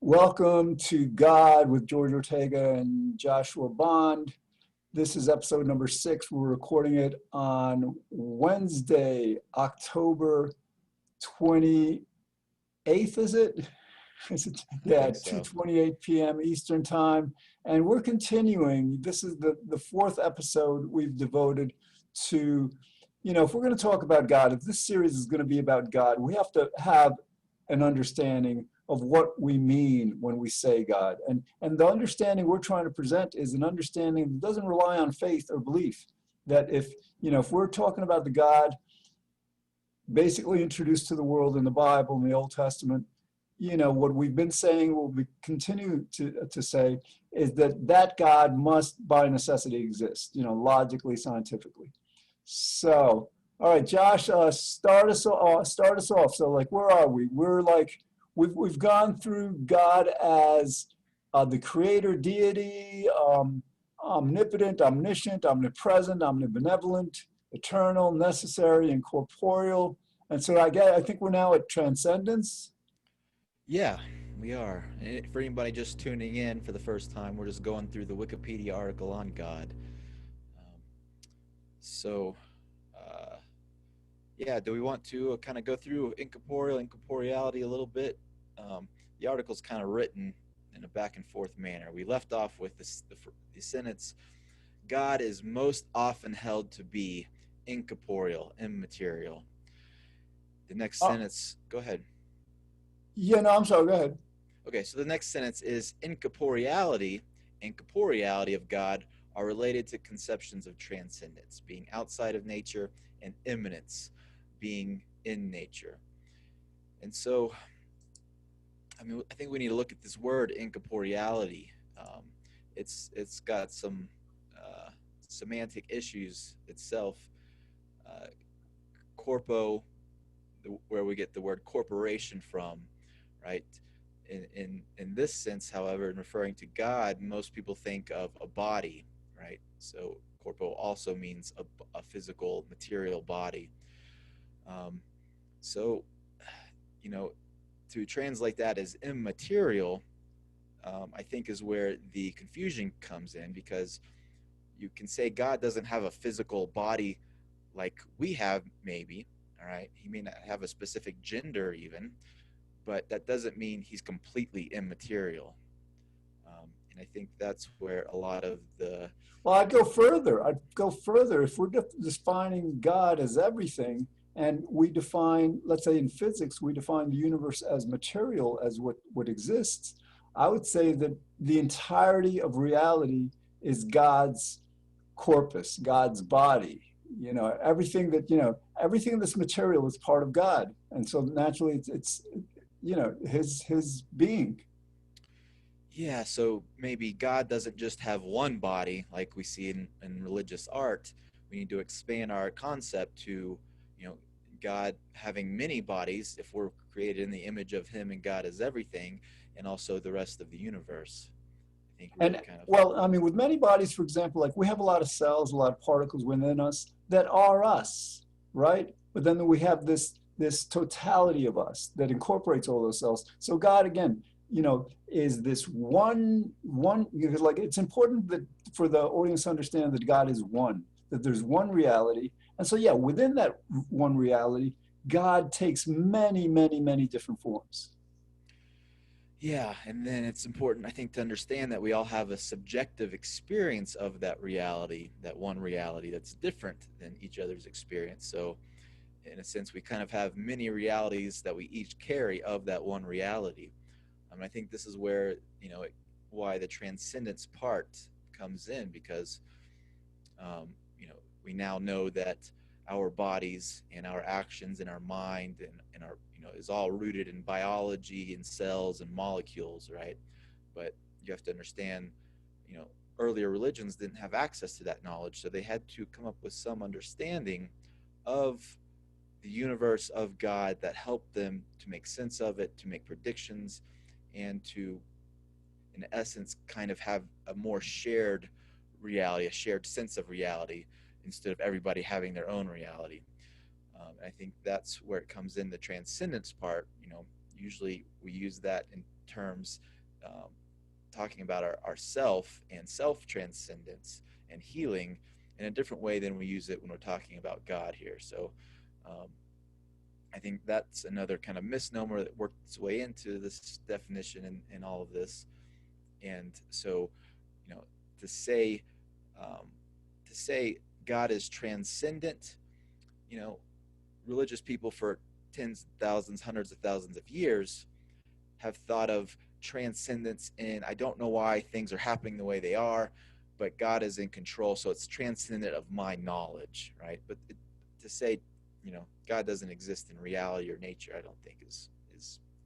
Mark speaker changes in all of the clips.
Speaker 1: Welcome to God with George Ortega and Joshua Bond. This is episode number 6. We're recording it on Wednesday, October 28th, is it?
Speaker 2: I
Speaker 1: Yeah,
Speaker 2: think so.
Speaker 1: 2:28 p.m. Eastern Time. And we're continuing. This is the fourth episode we've devoted to, if we're going to talk about God, if this series is going to be about God, we have to have an understanding of what we mean when we say God. And the understanding we're trying to present is an understanding that doesn't rely on faith or belief. That if we're talking about the God basically introduced to the world in the Bible, in the Old Testament, what we've been saying, what we continue to say, is that God must by necessity exist, logically, scientifically. So, all right, Josh, start us off. So, like, where are we? We're like, we've gone through God as the creator deity, omnipotent, omniscient, omnipresent, omnibenevolent, eternal, necessary, incorporeal. And so I think we're now at transcendence.
Speaker 2: Yeah, we are. And for anybody just tuning in for the first time, we're just going through the Wikipedia article on God. Um, so, uh, yeah, do we want to kind of go through incorporeality a little bit? The article's kind of written in a back and forth manner. We left off with the sentence: God is most often held to be incorporeal, immaterial. The next
Speaker 1: Uh,
Speaker 2: sentence, go ahead.
Speaker 1: yeah, no, I'm sorry. Go ahead.
Speaker 2: Okay, so the next sentence is incorporeality and corporeality of God are related to conceptions of transcendence, being outside of nature, and immanence, being in nature. And so, I think we need to look at this word incorporeality. Um, it's got some semantic issues itself. Uh, corpo, where we get the word corporation from, right? In this sense, however, in referring to God, most people think of a body, right? So corpo also means a physical, material body. Um, so, you know, to translate that as immaterial, I think is where the confusion comes in, because you can say God doesn't have a physical body like we have, maybe. All right, he may not have a specific gender even, but that doesn't mean he's completely immaterial. And I think that's where a lot of the
Speaker 1: Well, I'd go further. I'd go further. If we're defining God as everything, and we define, let's say in physics, we define the universe as material, as what exists, I would say that the entirety of reality is God's corpus, God's body. Everything that's material is part of God. And so naturally it's his being.
Speaker 2: yeah, so maybe God doesn't just have one body like we see in religious art. We need to expand our concept to, you know, God having many bodies if we're created in the image of him, and God is everything, and also the rest of the universe. I think we
Speaker 1: And
Speaker 2: would kind of
Speaker 1: well, I mean, with many bodies, for example, like we have a lot of cells, a lot of particles within us that are us, right? But then we have this totality of us that incorporates all those cells. So God, again, is this one because like it's important that for the audience to understand that God is one, that there's one reality. And so yeah, within that one reality, God takes many, many, many different forms.
Speaker 2: yeah, and then it's important, I think, to understand that we all have a subjective experience of that reality, that one reality that's different than each other's experience. So, in a sense, we kind of have many realities that we each carry of that one reality. I think this is where, why the transcendence part comes in, because, we now know that our bodies and our actions and our mind and our, is all rooted in biology and cells and molecules, right? But you have to understand, you know, earlier religions didn't have access to that knowledge, so they had to come up with some understanding of the universe, of God, that helped them to make sense of it, to make predictions, and to, in essence, kind of have a more shared reality, a shared sense of reality, instead of everybody having their own reality. I think that's where it comes in, the transcendence part. usually we use that in terms um, talking about our self and self transcendence and healing in a different way than we use it when we're talking about God here. So um, I think that's another kind of misnomer that worked its way into this definition and all of this. And so, you know, to say um, to say God is transcendent, you know, religious people for tens of thousands, hundreds of thousands of years have thought of transcendence in I don't know why things are happening the way they are, but God is in control, so it's transcendent of my knowledge, right? But to say, you know, God doesn't exist in reality or nature, I don't think is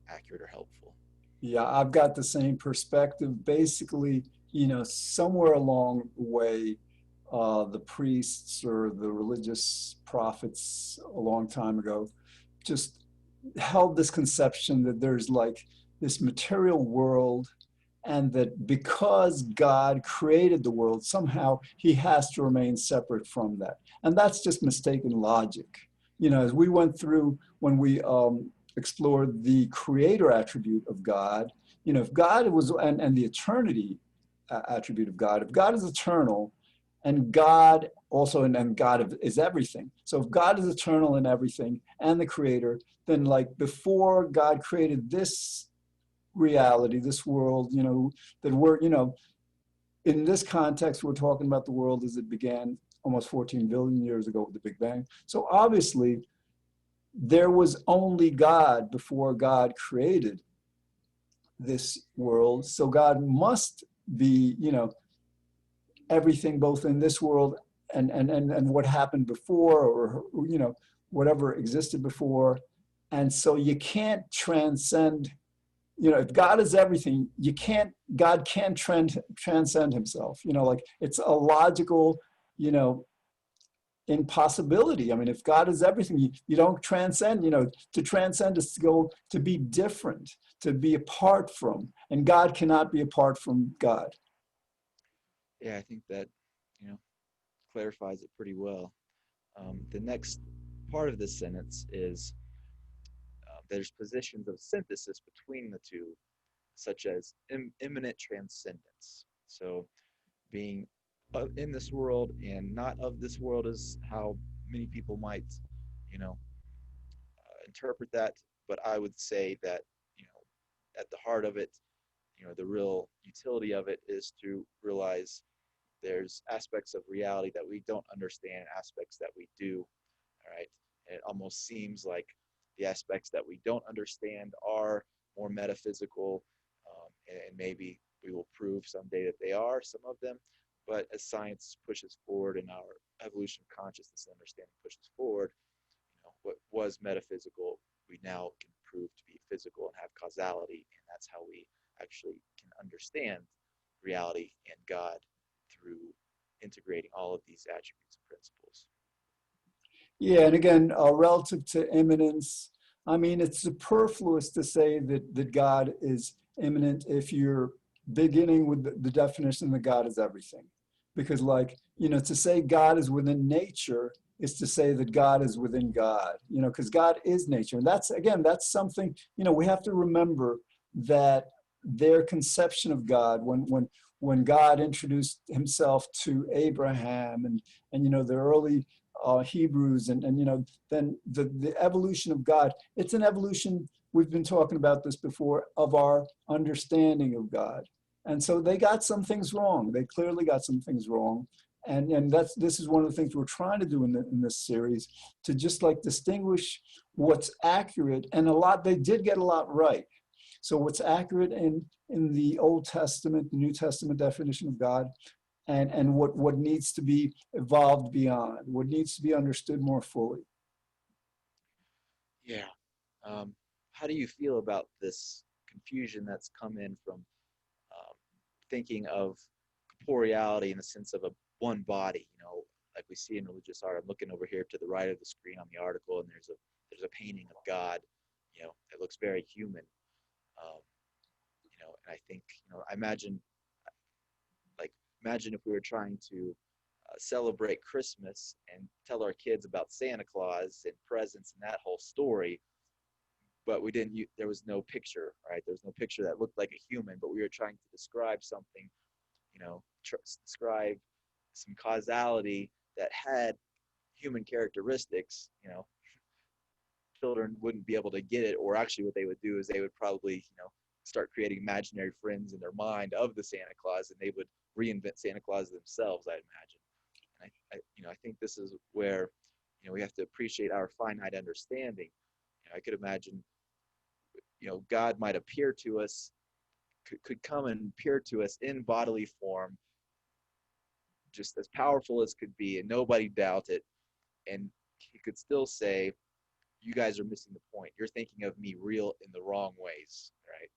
Speaker 2: accurate or helpful.
Speaker 1: Yeah, I've got the same perspective. Basically, somewhere along the way, the priests or the religious prophets a long time ago just held this conception that there's like this material world, and that because God created the world, somehow he has to remain separate from that. And that's just mistaken logic. As we went through when we explored the creator attribute of God, if God was, and the eternity attribute of God, if God is eternal, and God also, and God is everything. So if God is eternal in everything and the creator, then like before God created this reality, this world, that we're, in this context, we're talking about the world as it began almost 14 billion years ago with the Big Bang. So obviously, there was only God before God created this world. So God must be, everything both in this world and what happened before, or, whatever existed before. And so you can't transcend, if God is everything, God can't transcend himself. Like it's a logical, you know, impossibility. I mean, if God is everything, you don't transcend. To transcend is to go to be different, to be apart from, and God cannot be apart from God.
Speaker 2: Yeah, I think that, you know, clarifies it pretty well. The next part of this sentence is there's positions of synthesis between the two, such as imminent transcendence. So being in this world and not of this world is how many people might, you know, interpret that. But I would say that, you know, at the heart of it, you know, the real utility of it is to realize there's aspects of reality that we don't understand, aspects that we do. All right. And it almost seems like the aspects that we don't understand are more metaphysical, and maybe we will prove someday that they are, some of them. But as science pushes forward and our evolution of consciousness and understanding pushes forward, you know, what was metaphysical, we now can prove to be physical and have causality. And that's how we actually can understand reality and God through integrating all of these attributes and principles.
Speaker 1: Yeah, and again, relative to immanence, I mean, it's superfluous to say that God is immanent if you're beginning with the definition that God is everything. Because, like, to say God is within nature is to say that God is within God, because God is nature. And that's, again, that's something, we have to remember that their conception of God, when God introduced himself to Abraham and the early Hebrews, and then the evolution of God. It's an evolution. We've been talking about this before, of our understanding of God, and so they got some things wrong. They clearly got some things wrong, and this is one of the things we're trying to do in this series, to just like distinguish what's accurate, and a lot they did get a lot right. So what's accurate in the Old Testament, the New Testament definition of God, and what needs to be evolved beyond, what needs to be understood more fully.
Speaker 2: Yeah. Um, how do you feel about this confusion that's come in from um, thinking of corporeality in the sense of a one body? You know, like we see in religious art. I'm looking over here to the right of the screen on the article, and there's a painting of God. You know, it looks very human. Um, you know, and I think, you know, I imagine, like, imagine if we were trying to celebrate Christmas and tell our kids about Santa Claus and presents and that whole story. but we didn't. There was no picture, right? There was no picture that looked like a human, but we were trying to describe something, describe some causality that had human characteristics. Children wouldn't be able to get it, or actually what they would do is they would probably, start creating imaginary friends in their mind of the Santa Claus, and they would reinvent Santa Claus themselves, I'd imagine. And I think this is where, we have to appreciate our finite understanding. I could imagine, God might appear to us, could come and appear to us in bodily form, just as powerful as could be, and nobody doubt it. And he could still say, you guys are missing the point. You're thinking of me real in the wrong ways, right?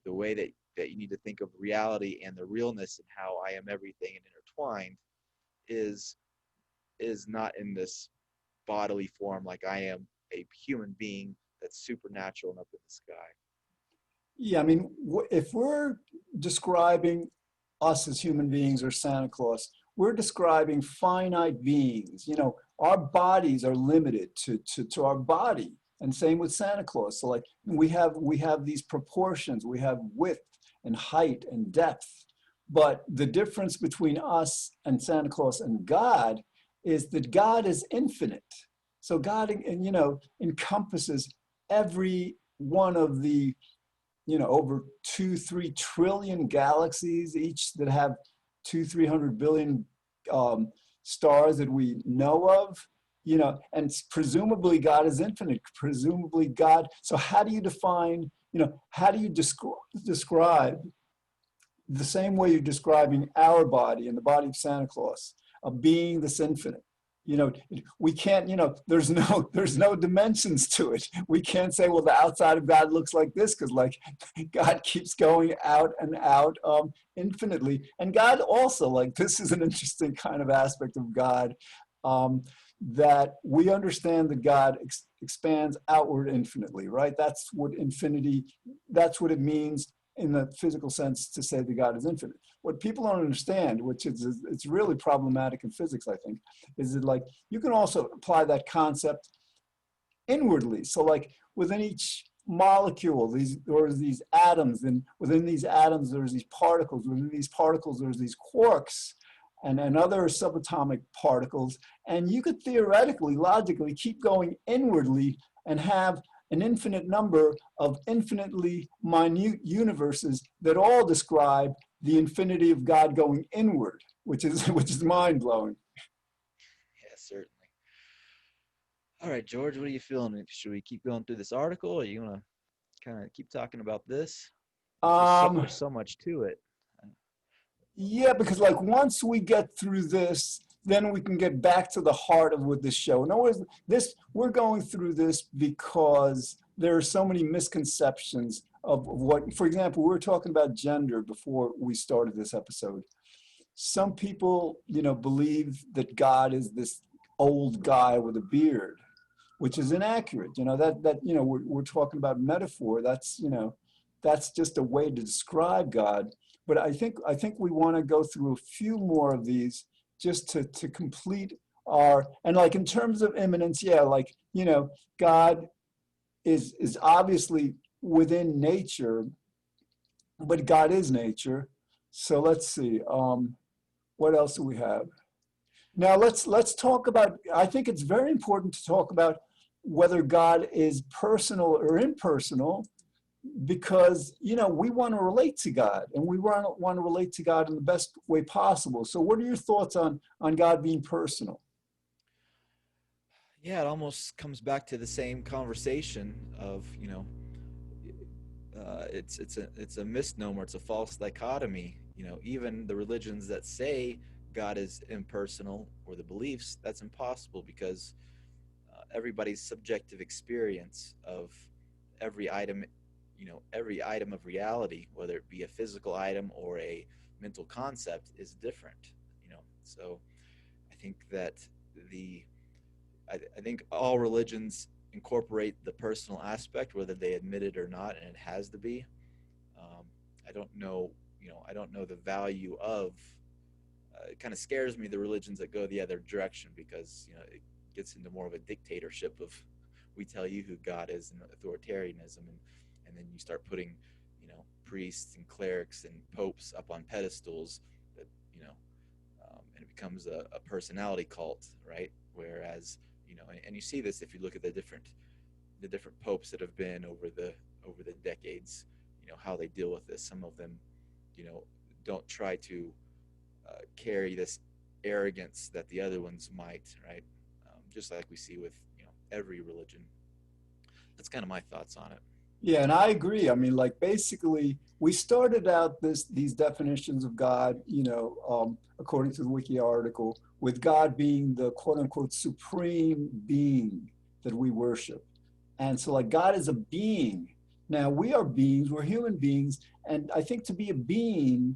Speaker 2: The way that you need to think of reality and the realness and how I am everything and intertwined is not in this bodily form, like I am a human being that's supernatural and up in the sky.
Speaker 1: Yeah, I mean, if we're describing us as human beings or Santa Claus, we're describing finite beings. Our bodies are limited to our body, and same with Santa Claus. So like we have these proportions, we have width and height and depth. But the difference between us and Santa Claus and God is that God is infinite. So God, encompasses every one of the over 2-3 trillion galaxies, each that have 200-300 billion stars that we know of. And presumably God is infinite. Presumably God. So how do you define? How do you describe the same way you're describing our body and the body of Santa Claus, a being that's infinite? We can't, there's no dimensions to it. We can't say, well, the outside of God looks like this, because like God keeps going out and out infinitely. And God also, like, this is an interesting kind of aspect of God, that we understand that God expands outward infinitely, right? That's what it means in the physical sense to say that God is infinite. What people don't understand, which is it's really problematic in physics, I think, is that like you can also apply that concept inwardly. So like within each molecule, these atoms, and within these atoms there's these particles. Within these particles there's these quarks and other subatomic particles. And you could theoretically, logically keep going inwardly and have an infinite number of infinitely minute universes that all describe the infinity of God going inward, which is mind-blowing.
Speaker 2: Yeah, certainly. All right, George, what are you feeling? Should we keep going through this article, or you want to kind of keep talking about this?
Speaker 1: Um,
Speaker 2: There's so much to it.
Speaker 1: yeah, because like once we get through this, then we can get back to the heart of what this show. In other words, we're going through this because there are so many misconceptions of what, for example, we were talking about gender before we started this episode. Some people, believe that God is this old guy with a beard, which is inaccurate. We're talking about metaphor. That's just a way to describe God. But I think we want to go through a few more of these just to complete and like in terms of immanence, yeah, like, God is obviously within nature, but God is nature. So let's see. What else do we have? Now let's talk about, I think it's very important to talk about whether God is personal or impersonal, because we want to relate to God, and we want to relate to God in the best way possible. So what are your thoughts on God being personal?
Speaker 2: Yeah, it almost comes back to the same conversation of, it's a misnomer, it's a false dichotomy. Even the religions that say God is impersonal, or the beliefs, that's impossible, because everybody's subjective experience of every item, every item of reality, whether it be a physical item or a mental concept, is different. So I think that the I think all religions incorporate the personal aspect, whether they admit it or not, and it has to be. Um, I don't know, I don't know the value of. It kind of scares me, the religions that go the other direction, because it gets into more of a dictatorship of we tell you who God is, and authoritarianism, and then you start putting, priests and clerics and popes up on pedestals that, and it becomes a personality cult, right? Whereas, and you see this if you look at the different popes that have been over the decades, how they deal with this. Some of them, don't try to carry this arrogance that the other ones might, right? Just like we see with every religion. That's kind of my thoughts on it.
Speaker 1: Yeah, and I agree. I mean, like basically, we started out these definitions of God, according to the Wiki article, with God being the quote unquote supreme being that we worship. And so, like, God is a being. Now, we are beings, we're human beings. And I think to be a being,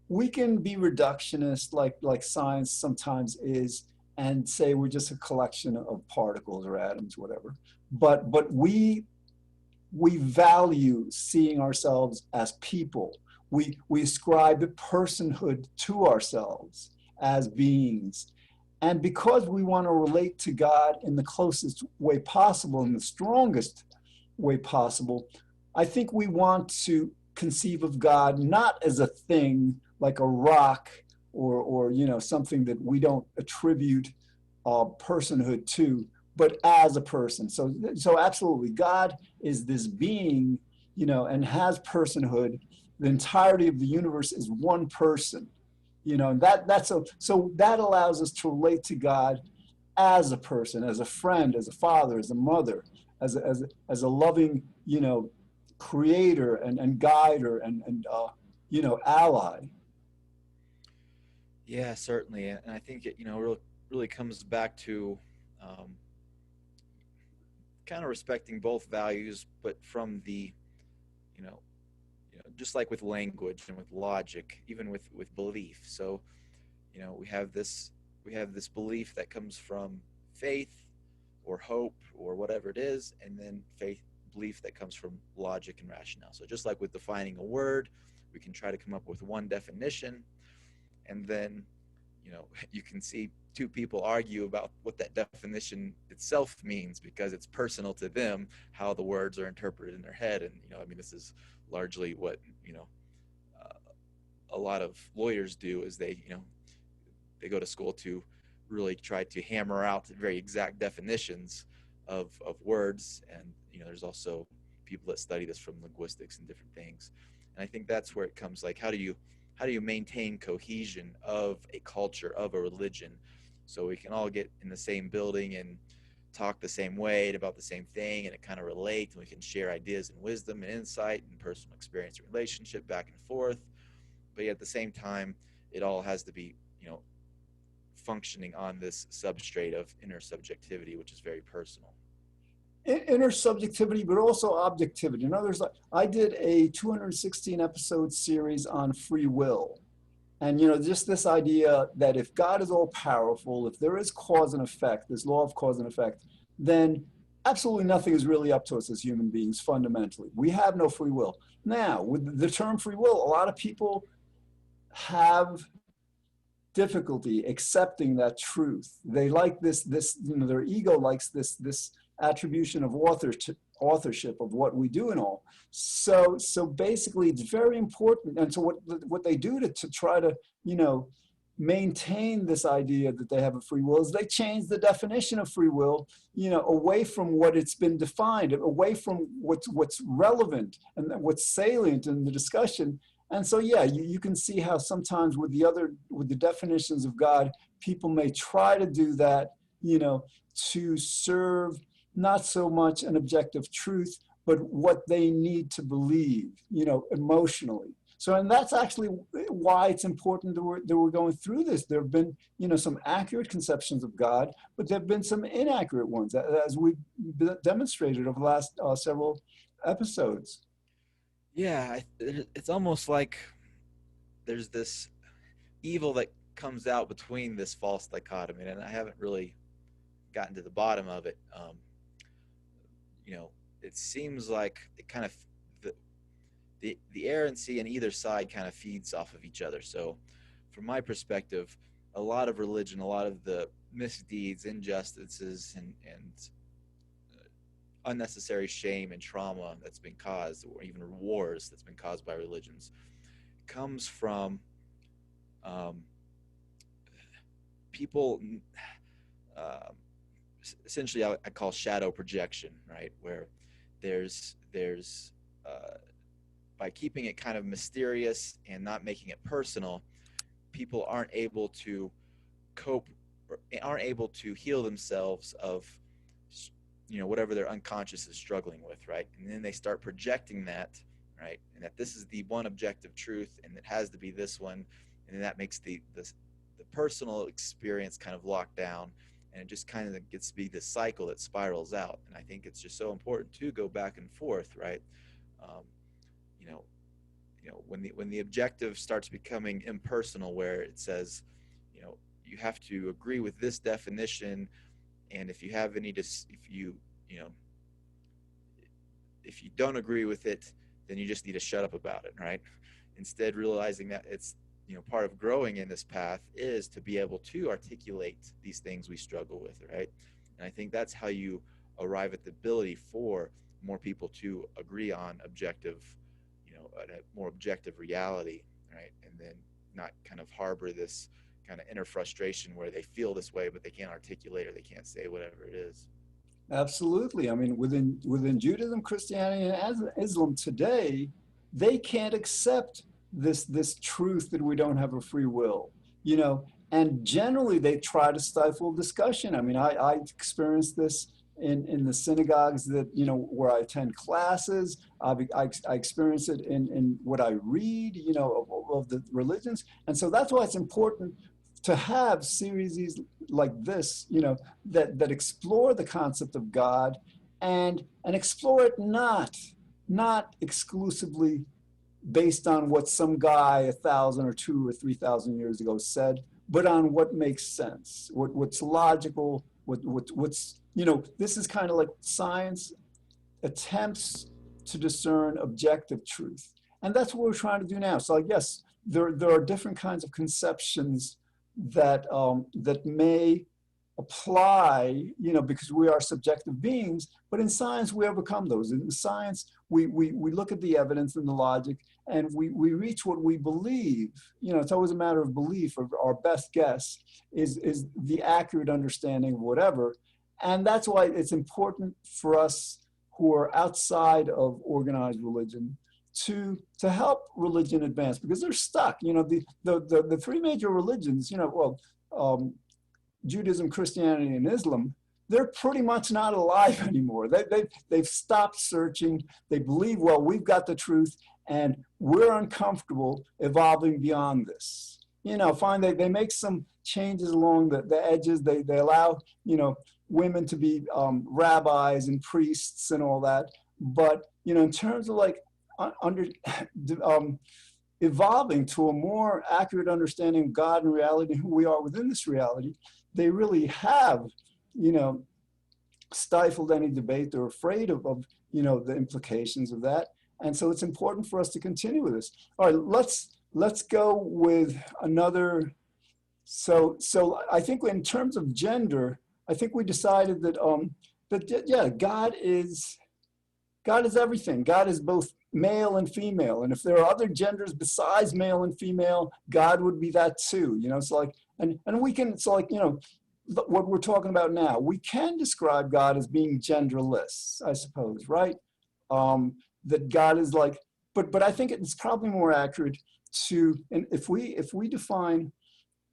Speaker 1: we can be reductionist, like science sometimes is, and say we're just a collection of particles or atoms, whatever. But we value seeing ourselves as people. We ascribe personhood to ourselves as beings. And because we want to relate to God in the closest way possible, in the strongest way possible, I think we want to conceive of God not as a thing like a rock or something that we don't attribute personhood to, but as a person. So absolutely, God is this being, and has personhood. The entirety of the universe is one person, and so that allows us to relate to God as a person, as a friend, as a father, as a mother, as a loving, creator and guider and ally.
Speaker 2: Yeah, certainly, and I think it really comes back to um, kind of respecting both values, but from the you know just like with language and with logic, even with belief. So we have this belief that comes from faith or hope or whatever it is, and then faith belief that comes from logic and rationale. So just like with defining a word, we can try to come up with one definition, and then you can see two people argue about what that definition itself means because it's personal to them how the words are interpreted in their head. And I mean, this is largely what uh, a lot of lawyers do, is they go to school to really try to hammer out very exact definitions of words. And there's also people that study this from linguistics and different things. And I think that's where it comes, like, how do you maintain cohesion of a culture, of a religion, so we can all get in the same building and talk the same way about the same thing, and it kind of relate, and we can share ideas and wisdom and insight and personal experience and relationship back and forth. But yet at the same time, it all has to be functioning on this substrate of inner subjectivity, which is very personal.
Speaker 1: Inner subjectivity, but also objectivity. In other words, I did a 216 episode series on free will. And just this idea that if God is all powerful, if there is cause and effect, this law of cause and effect, then absolutely nothing is really up to us as human beings fundamentally. We have no free will. Now, with the term free will, a lot of people have difficulty accepting that truth. They like this, their ego likes this attribution of authorship of what we do and all. So basically, it's very important. And so what they do to try to maintain this idea that they have a free will is they change the definition of free will, away from what it's been defined, away from what's relevant and what's salient in the discussion. And so, yeah, you can see how sometimes with the definitions of God, people may try to do that, to serve not so much an objective truth, but what they need to believe, emotionally. So, and that's actually why it's important that we're going through this. There have been, some accurate conceptions of God, but there have been some inaccurate ones, as we've demonstrated over the last several episodes.
Speaker 2: Yeah, it's almost like there's this evil that comes out between this false dichotomy, and I haven't really gotten to the bottom of it. It seems like it kind of the errancy on either side kind of feeds off of each other. So, from my perspective, a lot of religion, a lot of the misdeeds, injustices, and unnecessary shame and trauma that's been caused, or even wars that's been caused by religions, comes from um, people. Uh, Essentially, I call shadow projection, right? Where there's by keeping it kind of mysterious and not making it personal, people aren't able to cope or aren't able to heal themselves of whatever their unconscious is struggling with, right? And then they start projecting that, right? And that this is the one objective truth and it has to be this one, and then that makes the personal experience kind of locked down, and it just kind of gets to be this cycle that spirals out. And I think it's just so important to go back and forth, right? um, you know when the objective starts becoming impersonal, where it says, you know you have to agree with this definition, and if you have any if you know if you don't agree with it, then you just need to shut up about it, right? Instead, realizing that it's part of growing in this path is to be able to articulate these things we struggle with, right? And I think that's how you arrive at the ability for more people to agree on objective, a more objective reality, right? And then not kind of harbor this kind of inner frustration where they feel this way but they can't articulate or they can't say whatever it is.
Speaker 1: Absolutely. I mean, within Judaism, Christianity, and Islam today, they can't accept this truth that we don't have a free will. You know, and generally they try to stifle discussion. I mean, I experienced this in the synagogues that where I attend classes. I experience it in what I read. Of the religions, and so that's why it's important to have series like this, that explore the concept of God, and explore it not exclusively based on what some guy 1,000 or 2 or 3,000 years ago said, but on what makes sense, what's logical, what's this is kind of like science attempts to discern objective truth. And that's what we're trying to do now. So I guess there are different kinds of conceptions that may apply, because we are subjective beings, but in science we overcome those. In science, we look at the evidence and the logic, and we reach what we believe. It's always a matter of belief, or our best guess is the accurate understanding of whatever. And that's why it's important for us who are outside of organized religion to help religion advance, because they're stuck. The three major religions, Judaism, Christianity, and Islam, they're pretty much not alive anymore. They've stopped searching. They believe, well, we've got the truth, and we're uncomfortable evolving beyond this. Fine, they make some changes along the edges. They allow, women to be rabbis and priests and all that. But, in terms of like evolving to a more accurate understanding of God and reality and who we are within this reality, they really have, stifled any debate. They're afraid of the implications of that. And so it's important for us to continue with this. All right, let's go with another. So I think in terms of gender, I think we decided that yeah, God is everything. God is both male and female. And if there are other genders besides male and female, God would be that too. It's like, and we can, it's like, what we're talking about now, we can describe God as being genderless, I suppose, right? That God is like, but I think it's probably more accurate and if we define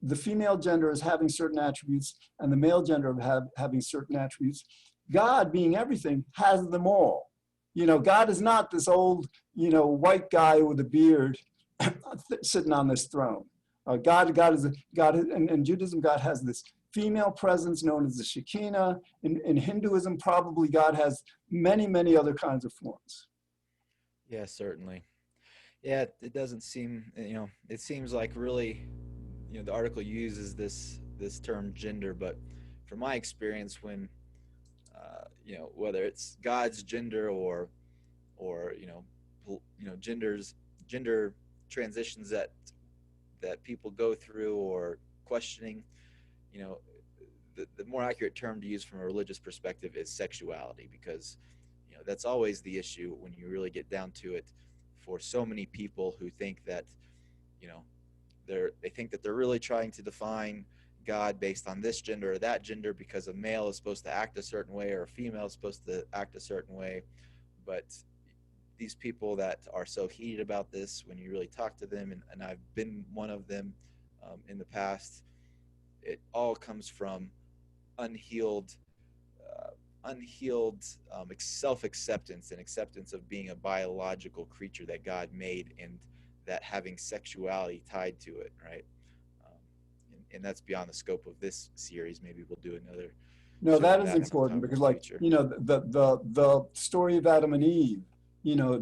Speaker 1: the female gender as having certain attributes and the male gender having certain attributes, God being everything has them all. God is not this old, white guy with a beard sitting on this throne. God is in Judaism, God has this female presence known as the Shekinah. In Hinduism, probably God has many, many other kinds of forms.
Speaker 2: Yeah, certainly. Yeah, it doesn't seem, it seems like really, the article uses this term gender, but from my experience, when whether it's God's gender or gender transitions that people go through or questioning, you know the more accurate term to use from a religious perspective is sexuality, because that's always the issue when you really get down to it for so many people who think that you know they think that they're really trying to define God based on this gender or that gender, because a male is supposed to act a certain way or a female is supposed to act a certain way. But these people that are so heated about this, when you really talk to them, and I've been one of them in the past, it all comes from unhealed unhealed self-acceptance and acceptance of being a biological creature that God made, and that having sexuality tied to it, right? And that's beyond the scope of this series. Maybe we'll do another
Speaker 1: No,
Speaker 2: show
Speaker 1: that
Speaker 2: on
Speaker 1: is
Speaker 2: that
Speaker 1: important
Speaker 2: sometime in
Speaker 1: because,
Speaker 2: the
Speaker 1: like,
Speaker 2: future.
Speaker 1: the story of Adam and Eve,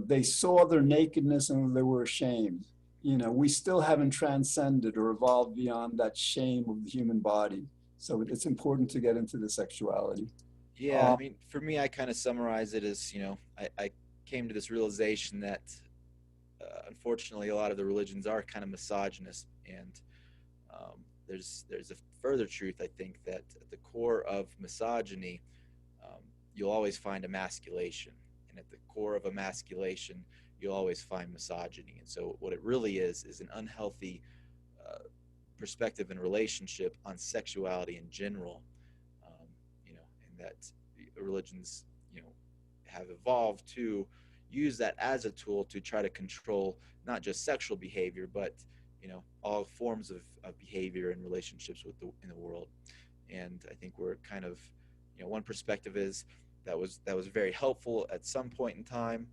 Speaker 1: they saw their nakedness and they were ashamed. We still haven't transcended or evolved beyond that shame of the human body. So it's important to get into the sexuality.
Speaker 2: Yeah,
Speaker 1: Uh,
Speaker 2: I mean, for me, I kind of summarize it as, I came to this realization that unfortunately a lot of the religions are kind of misogynist, and there's a further truth, I think, that at the core of misogyny, you'll always find emasculation, and at the core of emasculation, you'll always find misogyny. And so what it really is an unhealthy perspective and relationship on sexuality in general, and that religions, have evolved to use that as a tool to try to control not just sexual behavior, but all forms of behavior and relationships in the world. And I think we're kind of, one perspective is that was very helpful at some point in time,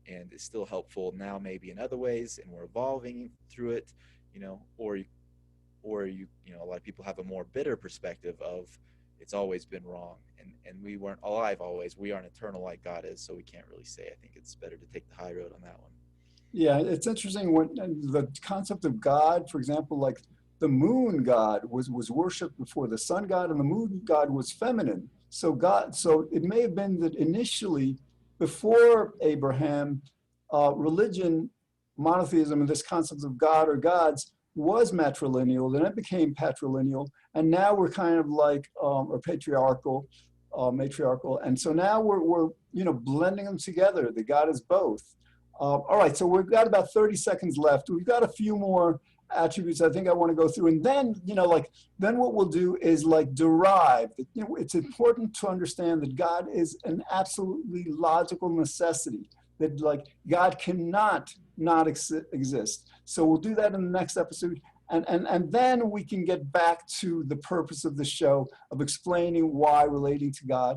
Speaker 2: and is still helpful now maybe in other ways, and we're evolving through it, or a lot of people have a more bitter perspective of it's always been wrong, and we weren't alive always. We aren't eternal like God is, so we can't really say. I think it's better to take the high road on that one.
Speaker 1: Yeah, it's interesting when the concept of God, for example, like the moon god was worshipped before the sun god, and the moon god was feminine. So it may have been that initially, before Abraham, religion, monotheism, and this concept of God or gods was matrilineal. Then it became patrilineal, and now we're kind of like or patriarchal, matriarchal, and so now we're blending them together. The God is both. All right, so we've got about 30 seconds left. We've got a few more attributes I think I want to go through. And then, then what we'll do is like derive. It's important to understand that God is an absolutely logical necessity, that like God cannot not exist. So we'll do that in the next episode. And then we can get back to the purpose of the show of explaining why relating to God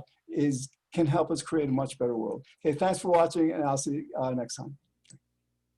Speaker 1: can help us create a much better world. Okay, thanks for watching, and I'll see you next time.